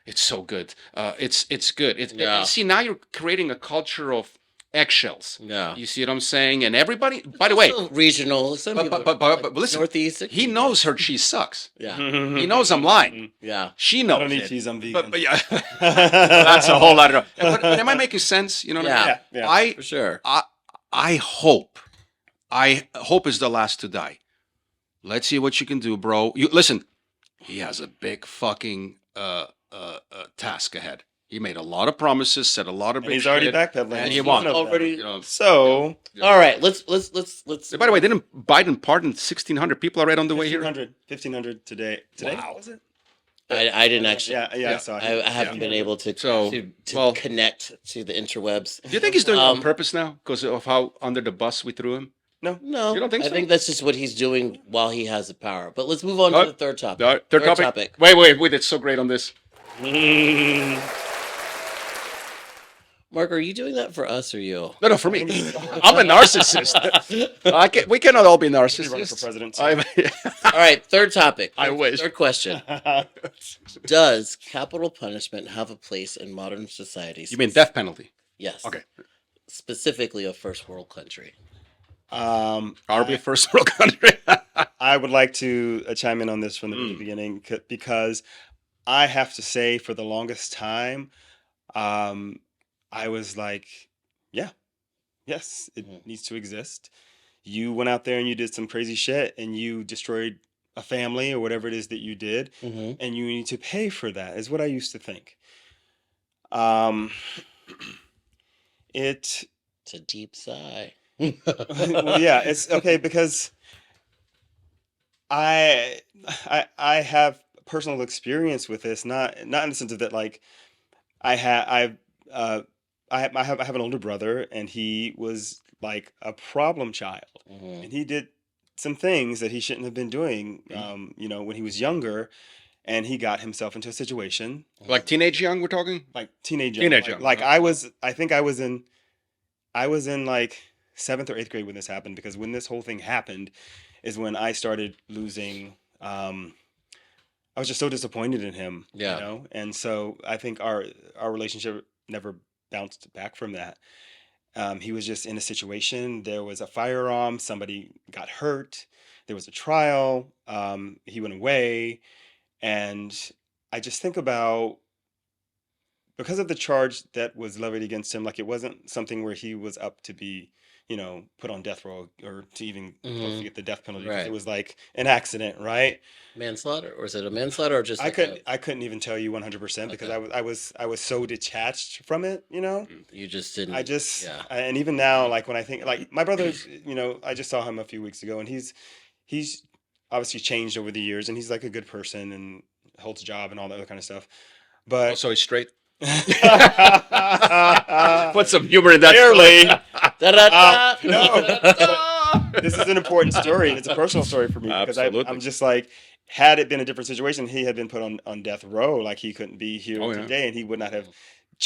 it's so good. It's good. Yeah. See, now you're creating a culture of eggshells. Yeah. You see what I'm saying? And everybody. By the way, Also regional. Some people but listen, Northeast. he knows her cheese sucks. Yeah. He knows I'm lying. Yeah. She knows I don't eat it. cheese, I'm vegan. But yeah, that's a whole lot of. But am I making sense? You know what I mean? Yeah. For sure. I hope is the last to die. Let's see what you can do, bro. You listen. He has a big fucking task ahead. He made a lot of promises, said a lot of And big he's already shit, backpedaling. and he He's won. one of them. Already. So, All right. Let's. By the way, didn't Biden pardon 1,600 people already on the way here? 1,500 today. Today? Wow. Was it? I didn't actually. Yeah, I saw it. I haven't been able to So, well- connect to the interwebs. Do you think he's doing it on Um, purpose now because of how under the bus we threw him? No, You don't think I so? think that's just what he's doing while he has the power. But let's move on All to right. the third topic. All right, third topic. Wait, it's so great on this. Mark, are you doing that for us or you? No, for me. I'm a narcissist. We cannot all be Be running for narcissists. president. Too. All right, third topic. I wish. Third question. Does capital punishment have a place in modern society? You mean death penalty? Yes. Okay. Specifically a first world country. Are we a first world country? I would like to chime in on this from the very beginning because I have to say, for the longest time, I was like, yeah, yes, it needs to exist. You went out there and you did some crazy shit and you destroyed a family or whatever it is that you did, and you need to pay for that, is what I used to think. It's a deep sigh. Well, yeah, it's okay because I have personal experience with this, not in the sense of that, like I have an older brother and he was like a problem child, and he did some things that he shouldn't have been doing, when he was younger, and he got himself into a situation Like teenage young, we're talking? like teenage Teenage young. young, Like huh? I think I was in like 7th or 8th grade when this happened, because when this whole thing happened is when I started losing. I was just so disappointed in him, Yeah. and so I think our relationship never bounced back from that. He was just in a situation. There was a firearm. Somebody got hurt. There was a trial. He went away, and I just think about, because of the charge that was levied against him, like it wasn't something where he was up to be, put on death row or to even close to get the death penalty. 'Cause Right. it was like an accident, right? Manslaughter, or is it a manslaughter, or just I like couldn't even tell you 100% because Okay. I was so detached from it, you just didn't? I just Yeah. and even now, like when I think, like my brother's, I just saw him a few weeks ago, and he's obviously changed over the years, and he's like a good person and holds a job and all that other kind of stuff. But Also, he's straight. Put Put some humor in that. Barely. Da-da-da. No. This is an important story, and it's a personal story for me, because Absolutely. I'm just like, had it been a different situation, he had been put on death row, like he couldn't be here Oh, yeah. today, and he would not have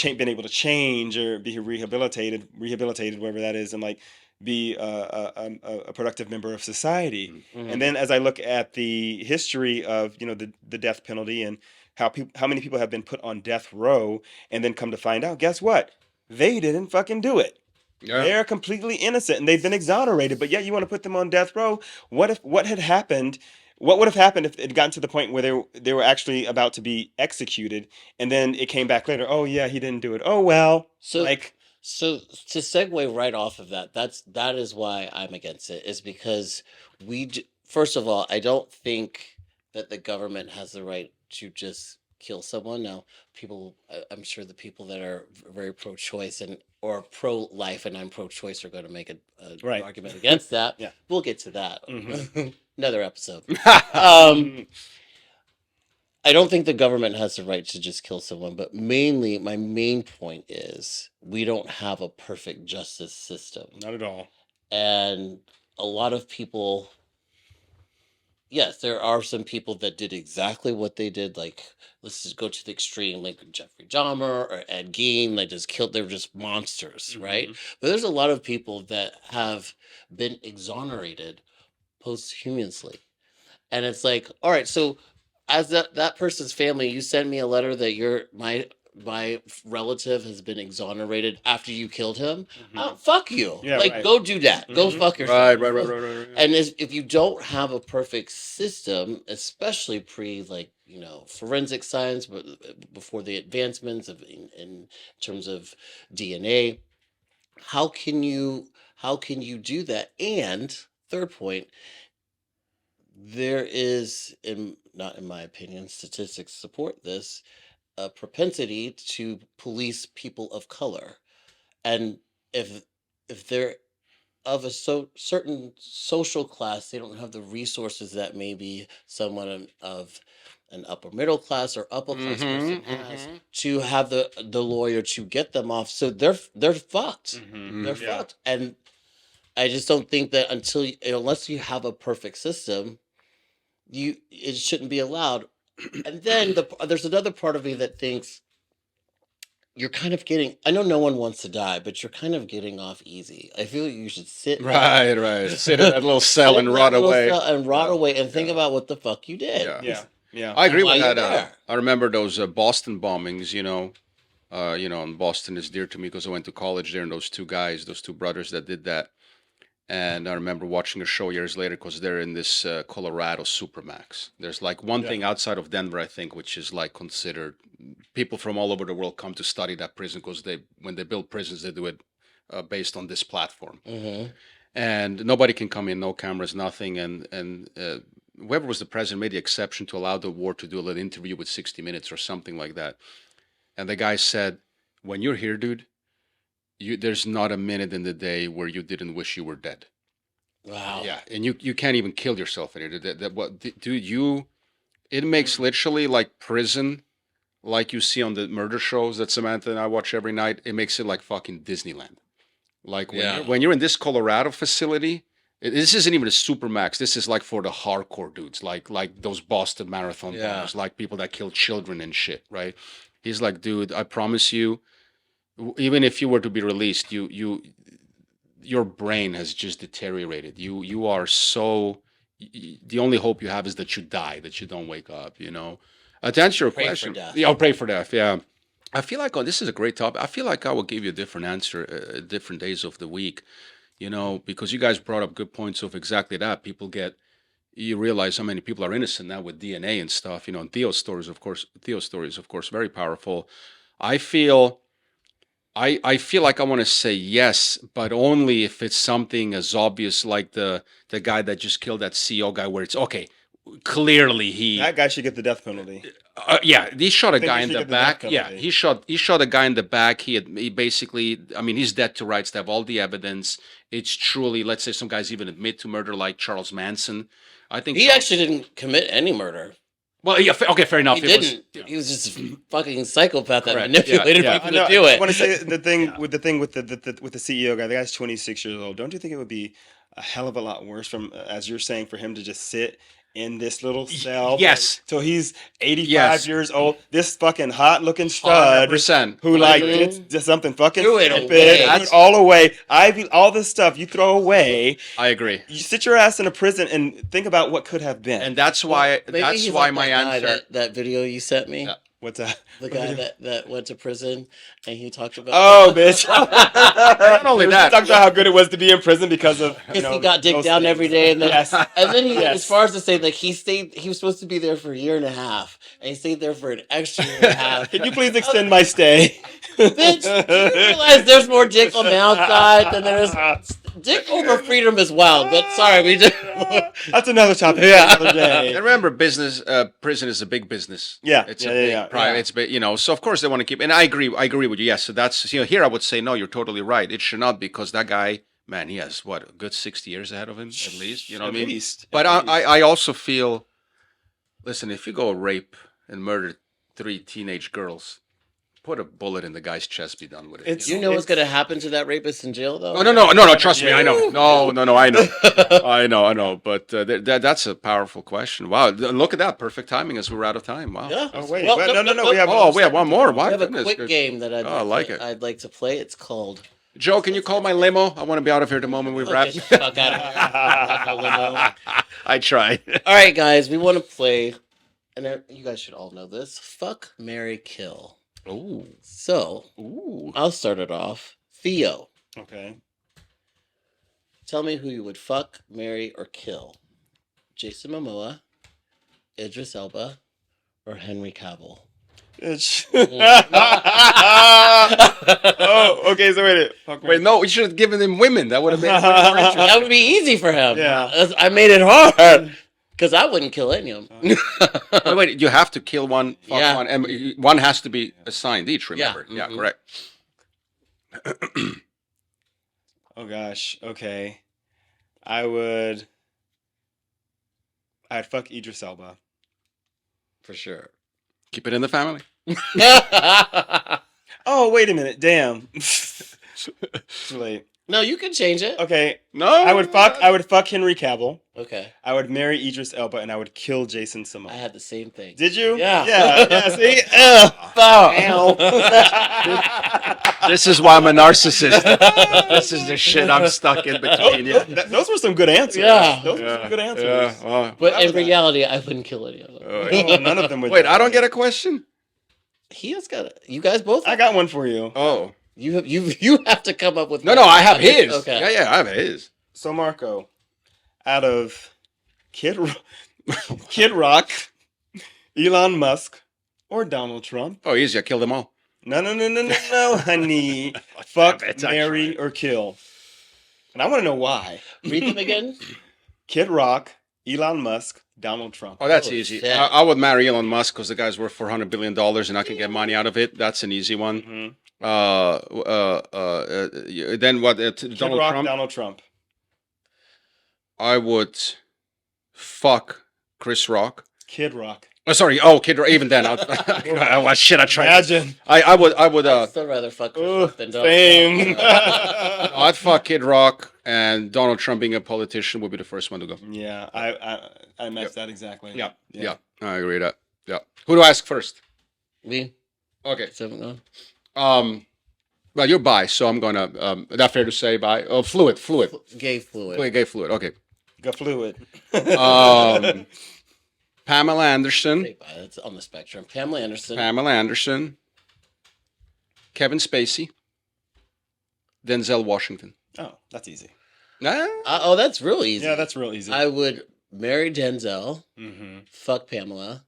been able to change or be rehabilitated, wherever that is, and like be a productive member of society. And then as I look at the history of the death penalty and how many people have been put on death row, and then come to find out, guess what? They didn't fucking do it. Yeah. They're completely innocent and they've been exonerated, but yet you want to put them on death row. What had happened? What would have happened if it had gotten to the point where they were actually about to be executed, and then it came back later? Oh yeah, he didn't do it. Oh well. So Like, So to segue right off of that, that is why I'm against it. Is because first of all, I don't think that the government has the right to just kill someone. Now, I'm sure the people that are very pro-choice or pro-life, and I'm pro-choice, are going to make an Right. argument against that. Yeah. We'll get to that. Another episode. um, I don't think the government has the right to just kill someone, but mainly my main point is we don't have a perfect justice system. not at all. And a lot of people, yes, there are some people that did exactly what they did. Like, let's just go to the extreme, like Jeffrey Dahmer or Ed Gein. They just killed, they're just monsters, right? But there's a lot of people that have been exonerated posthumously. And it's like, all right, so as that person's family, you send me a letter that my relative has been exonerated after you killed him. Fuck you. Yeah, like, right. go do that. Go fuck yourself. Right. And if you don't have a perfect system, especially forensic science, but before the advancements in terms of DNA, how can you do that? And third point, there is, not in my opinion, statistics support this, a propensity to police people of color. And if they're of a certain social class, they don't have the resources that maybe someone of an upper middle class or upper class person has to have the lawyer to get them off. So they're fucked. They're fucked. And I just don't think that unless you have a perfect system, it shouldn't be allowed. And then there's another part of me that thinks you're kind of getting. I know no one wants to die, but you're kind of getting off easy. I feel like you should sit Right, right. Sit in that little cell and rot away. And rot Yeah, away, and think yeah. about what the fuck you did. Yeah. Yeah, yeah. I agree And why with you're that. there. I remember those Boston bombings. And Boston is dear to me because I went to college there, and those two brothers that did that. And I remember watching a show years later because they're in this Colorado Supermax. There's like one Yeah. thing outside of Denver, I think, which is like considered people from all over the world come to study that prison because when they build prisons, they do it based on this platform. Mm-hmm. And nobody can come in, no cameras, nothing. And whoever was the president made the exception to allow the war to do a little interview with 60 Minutes or something like that. And the guy said, "When you're here, dude, there's not a minute in the day where you didn't wish you were dead." Wow. Yeah, and you can't even kill yourself in here. Dude, it makes literally like prison, like you see on the murder shows that Samantha and I watch every night. It makes it like fucking Disneyland. Like when you're in this Colorado facility, this isn't even a supermax. This is like for the hardcore dudes, like those Boston Marathon bombers, like people that kill children and shit, right? He's like, dude, I promise you, even if you were to be released, your brain has just deteriorated. You are so. The only hope you have is that you die, that you don't wake up. To answer your Pray for question, death. yeah, I'll pray for death. Yeah, I feel like this is a great topic. I feel like I will give you a different answer different days of the week. Because you guys brought up good points of exactly that. You realize how many people are innocent now with DNA and stuff. And Theo's stories, of course, very powerful. I feel like I want to say yes, but only if it's something as obvious like the guy that just killed that CEO guy, where it's okay, clearly That guy should get the death penalty. yeah, he shot a think guy he in should the get the death back. Yeah, penalty. he shot a guy in the back. He basically, I mean, he's dead to rights. They have all the evidence. It's truly, let's say, some guys even admit to murder, like Charles Manson. I think He actually didn't commit any murder. Well, yeah, okay, fair enough. He didn't. He was just a fucking psychopath that Correct. manipulated Yeah, people I know. to do I it. want to say the thing with the CEO guy. The guy's 26 years old. Don't you think it would be a hell of a lot worse as you're saying, for him to just sit in this little cell? Yes. So he's 85 Yes. years old. This fucking hot looking stud 100%. who like Mhm. did just something fucking Threw it stupid, away. threw it all away. All this stuff you throw away. I agree, You sit your ass in a prison and think about what could have been. and that's why Maybe that's he's why like my that guy, answer. that video you sent me. Yeah. What's that? The guy that went to prison and he talked about. Oh, bitch! Not only that, Talk about how good it was to be in prison because of Because he got dicked those down things. every day, and then Yes. and then he, Yes. as far as to say, like he was supposed to be there for a year and a half, and he stayed there for an extra year and a half. Can you please extend my stay? Bitch, do you realize there's more dick on the outside than there is dick over freedom is wild? But sorry, we just That's another topic. Yeah. For another day. and remember, prison is a big business. Yeah, It's yeah, a big yeah, private. yeah. It's big, so of course they want to keep. And I agree with you. Yes, so that's here I would say no. You're totally right. It should not, because that guy, man, he has what, a good 60 years ahead of him at least. You know what I mean? Least, But at least. I also feel, listen, if you go rape and murder 3 teenage girls, put a bullet in the guy's chest, be done with it. It's- you know what's gonna happen to that rapist in jail, though. Oh, no, trust me, I know. Yeah. No, I know. I know. But that's a powerful question. Wow, look at that. Perfect timing as we're out of time. Wow. Yeah. Oh wait, Well, no. We have We have one more. Wow, We have a goodness. quick game that Oh, I like it. I'd like to play. It's called. Joe, can you call my limo? I want to be out of here the moment we wrap. Get the fuck out of here. Fuck a limo. I tried. All right, guys, we want to play, and you guys should all know this. Fuck, marry, kill. Ooh. So Ooh. I'll start it off. Theo, Okay. tell me who you would fuck, marry, or kill. Jason Momoa, Idris Elba, or Henry Cavill. Bitch. Oh, okay. So wait. Wait, no, we should have given him women. That would have made it much more interesting. That would be easy for him. Yeah. I made it hard because I wouldn't kill any of them. Wait, you have to kill one, fuck Yeah. one, and one has to be assigned each, remember? Yeah. Yeah, Mhm. correct. Oh gosh. Okay. I'd fuck Idris Elba. For sure. Keep it in the family. Oh, wait a minute. Damn. Too late. No, you can change it. Okay, No, I would fuck Henry Cavill. Okay. I would marry Idris Elba, and I would kill Jason Momoa. I had the same thing. Did you? Yeah. Yeah. See. This is why I'm a narcissist. This is the shit I'm stuck in between. Yeah. Those were some good answers. Yeah. Those were some good answers. Yeah. Oh. But in reality, I wouldn't kill any of them. Oh, none of them would. Wait, I don't get a question. He has got it. You guys both. I got one for you. Oh. You have to come up with. No, I have his. Okay. Yeah, I have his. So Marco, out of Kid Rock, Elon Musk, or Donald Trump? Oh, easy. I killed them all. No, honey. Fuck, marry, or kill. And I want to know why. Read them again. Kid Rock, Elon Musk, Donald Trump. Oh, that's Oh, easy. shit. I would marry Elon Musk because the guy's worth $400 billion and I can get money out of it. That's an easy one. Mm-hmm. Then what? Kid Donald Rock, Trump. Donald Trump. I would fuck Chris Rock. Kid Rock. Oh, sorry. Oh, Kid Rock. Even then, oh, shit. I tried. Imagine. I would. I'd still rather fuck Chris Rock than Donald Same. Trump. I'd fuck Kid Rock, and Donald Trump being a politician would be the first one to go. Yeah, I matched that exactly. Yeah. I agree with that. Yeah. Who do I ask first? Me. Okay. Seven. Well, you're bi, so I'm gonna. Is that fair to say bi? Oh, fluid. Gay fluid. Gay fluid. Okay. Got fluid. Pamela Anderson. Say bi, that's on the spectrum. Pamela Anderson. Kevin Spacey. Denzel Washington. Oh, that's easy. Nah. Oh, that's real easy. Yeah, that's real easy. I would marry Denzel, Mm-hmm. fuck Pamela,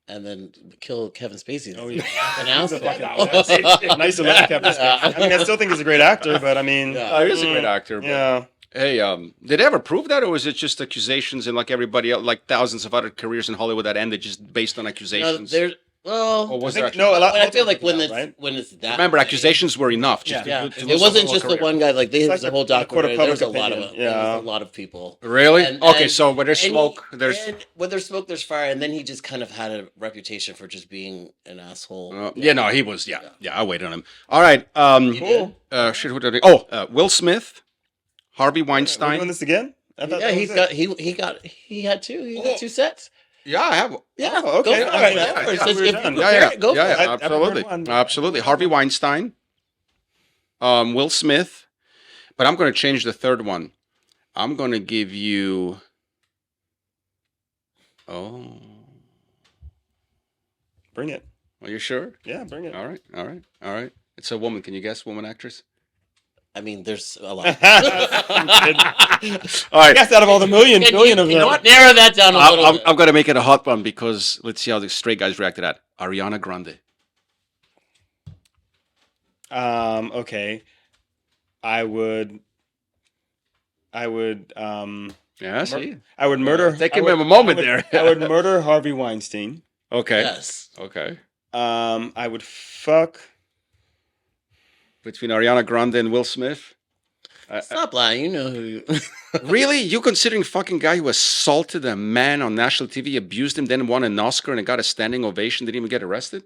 and then kill Kevin Spacey. Oh yeah. An ounce. He's a fucking- nice to love Kevin Spacey. I mean, I still think he's a great actor, but I mean, Yeah. He is a great actor. But, yeah. Hey, did they ever prove that, or was it just accusations and like everybody else, like thousands of other careers in Hollywood that ended just based on No, accusations? there's Or well. was I there? think- no, a lot- I feel like when now, it's right? when it's that. Remember, way- accusations were enough. Just Yeah. to It lose wasn't the just whole the one guy. Like It's there's like a whole the court of documentary. There's a public lot of opinion. there's Yeah. a lot of people. Really? And- Okay, and- so where there's and smoke, he- there's. and when there's smoke, there's fire. And then he just kind of had a reputation for just being an asshole. Yeah, no, he was. Yeah, I waited on him. All right. Cool. Shit. Who did I? Oh, Will Smith, Harvey We're doing Weinstein. this again? I thought Yeah, that he's was got it. he had two. He got two sets. Yeah, I have. Yeah. Oh, okay. Go for All it. right. Go Yeah, for it. I thought So we if were you done. prepare it, go for it. I Absolutely, preferred one. absolutely. Harvey Weinstein, Will Smith, but I'm going to change the third one. I'm going to give you. Oh, Bring it. are you sure? Yeah, bring it. All right. It's a woman. Can you guess? Woman actress. I mean, there's a lot. All right. Guess out of all the billion of You know them. what? Narrow that down a little bit. I'm going to make it a hot one because let's see how the straight guys react to that. Ariana Grande. Okay. I would. Yeah, see. I would murder. Take I him would- a moment I would- there. I would murder Harvey Weinstein. Okay. Yes. Okay. I would fuck. Between Ariana Grande and Will Smith. Stop lying. You know who you. Really? You considering fucking guy who assaulted a man on national TV, abused him, then won an Oscar and got a standing ovation, didn't even get arrested?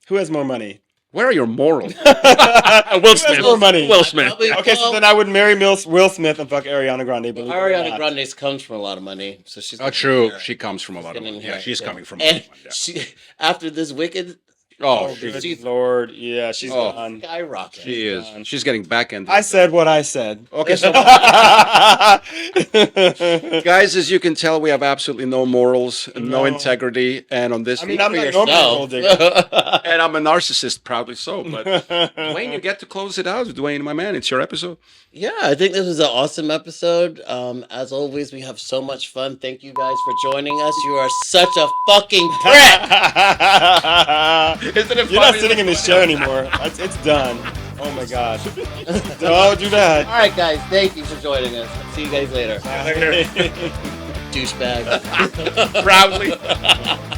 Who has more money? Where are your morals? Will Who has more money? Will Smith. Probably- Okay, so then I would marry Will Smith and fuck Ariana Grande. believe it or Ariana not. Grande comes from a lot of money, so she's. Oh, gonna true. inherit. She comes from a lot of Gonna money. Yeah, inherit, she's yeah. coming from a lot And of money. Yeah. she, after this Wicked, Oh, Good she's, Lord, yeah, she's Oh. gone. skyrocket. she is. She's getting back ended. I said what I said. Okay, so guys, as you can tell, we have absolutely no morals, no No. integrity, and on this, I mean, Speak I'm for not normally a yourself. gold digger. and I'm a narcissist, proudly so. But Duane, you get to close it out. Duane, my man, it's your episode. Yeah, I think this was an awesome episode. As always, we have so much fun. Thank you guys for joining us. You are such a fucking prick. Isn't it You're not sitting in this chair anymore. It's done. Oh my god. Don't do that. All right, guys. Thank you for joining us. See you guys later. Douchebag. Proudly.